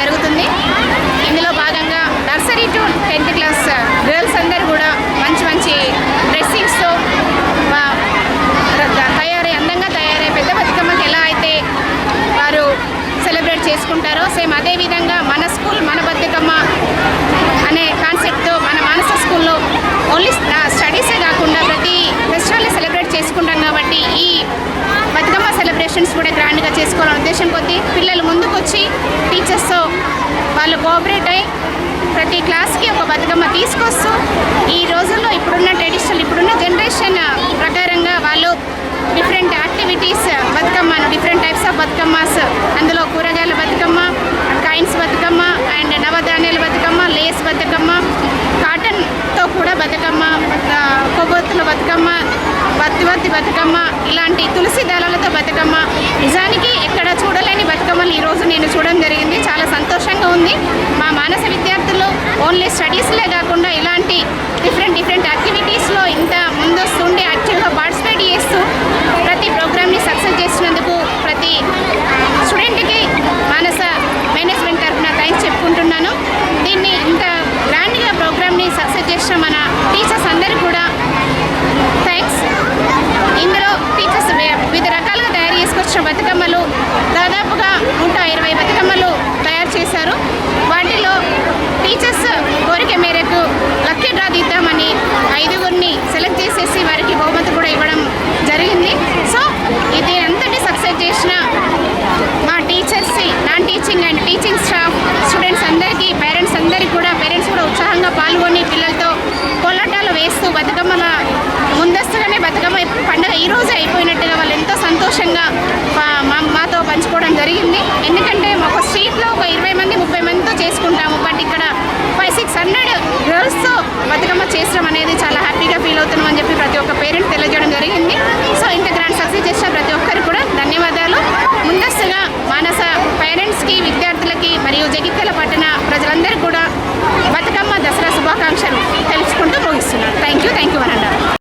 జరుగుతుంది. ఇందులో భాగంగా nursery to 10th class girls అందరూ కూడా మంచి మంచి డ్రెస్సింగ్స్తో అందంగా తయారై పెద్ద బతుకమ్మకి ఎలా అయితే వారు సెలబ్రేట్ చేసుకుంటారో సేమ్ అదేవిధంగా మన స్కూల్ మన బతుకమ్మ అనే కాన్సెప్ట్తో మన మానస స్కూల్లో ఓన్లీ స్టడీసే కాకుండా ప్రతి ఫెస్టివల్ని సెలబ్రేట్ చేసుకుంటాం కాబట్టి ఈ బతుకమ్మ సెలబ్రేషన్స్ కూడా గ్రాండ్గా చేసుకోవాలనే ఉద్దేశం కొద్దీ పిల్లలు ముందుకొచ్చి టీచర్స్తో వాళ్ళు కోఆపరేట్ అయ్యి ప్రతి క్లాస్కి ఒక బతుకమ్మ తీసుకొస్తూ ఈ రోజుల్లో ఇప్పుడున్న ట్రెడిషనల్ ఇప్పుడున్న జనరేషన్ ప్రకారంగా వాళ్ళు డిఫరెంట్ యాక్టివిటీస్ బతుకమ్మను డిఫరెంట్ టైప్స్ ఆఫ్ బతుకమ్మాస్ అందులో కూరగాయల బతుకమ్మ, కాయిన్స్ బతుకమ్మ అండ్ నవధాన్యాల బతుకమ్మ, లేస్ బతుకమ్మ, కాటన్తో కూడా బతుకమ్మ, కొవ్వొత్తుల బతుకమ్మ, బత్తివత్తి బతుకమ్మ, ఇలాంటి తులసి దళాలతో బతుకమ్మ. నిజానికి ఎక్కడ చూడలేని బతుకమ్మలు ఈరోజు నేను చూడడం జరిగింది. చాలా సంతోషంగా ఉంది. మా మానస విద్యార్థులు ఓన్లీ స్టడీస్లే కాకుండా ఇలాంటి డిఫరెంట్ యాక్టివిటీస్లో ఇంత ముందొస్తుండి యాక్టివ్గా పార్టిసిపేట్ చేస్తూ ప్రతి ప్రోగ్రామ్ని సక్సెస్ చేసినందుకు ప్రతి స్టూడెంట్కి మానస మేనేజ్మెంట్ తరఫున థ్యాంక్స్ చెప్పుకుంటున్నాను. దీన్ని ఇంత గ్రాండ్గా ప్రోగ్రామ్ని సక్సెస్ చేసిన మన టీచర్స్ అందరికీ కూడా థ్యాంక్స్. ఇందులో టీచర్స్ వివిధ రకాలుగా తయారు చేసుకొచ్చిన బతుకమ్మలు దాదాపుగా 120 బతుకమ్మలు తయారు చేశారు. వాటిలో టీచర్స్ కోరిక మేరకు లక్కీ డ్రా తీద్దామని 5గురిని సెలెక్ట్ చేసేసి వారికి బహుమతి కూడా ఇవ్వడం జరిగింది. సో ఇది అంతటి సక్సెస్ చేసిన మా teachers, non teaching and teaching staff, students అందరికీ, పేరెంట్స్ అందరికీ కూడా ఉత్సాహంగా పాల్గొని పిల్లలతో కోలాటాలు వేస్తూ బతుకమ్మల ముందస్తుగానే బతుకమ్మ పండుగ ఈరోజే అయిపోయినట్టుగా వాళ్ళు ఎంతో సంతోషంగా మాతో పంచుకోవడం జరిగింది. ఎందుకంటే ఒక స్ట్రీట్లో ఒక 20 మంది 30 మందితో చేసుకుంటాము, బట్ ఇక్కడ 500-600 గర్ల్స్తో బతుకమ్మ చేసడం అనేది చాలా హ్యాపీగా ఫీల్ అవుతున్నాం అని చెప్పి ప్రతి ఒక్క పేరెంట్ తెలియజేయడం జరిగింది. సో ఇంత గ్రాండ్ సక్సెస్ చేసిన ప్రతి ఒక్కరికి కూడా ధన్యవాదాలు. ముందస్తుగా మానస పేరెంట్స్కి, విద్యార్థులకి మరియు జగిత్యాల పట్టణ ప్రజలందరికీ కూడా బతుకమ్మ దసరా శుభాకాంక్షలు తెలుసుకుంటూ ముగిస్తున్నాను. Thank you వనండా.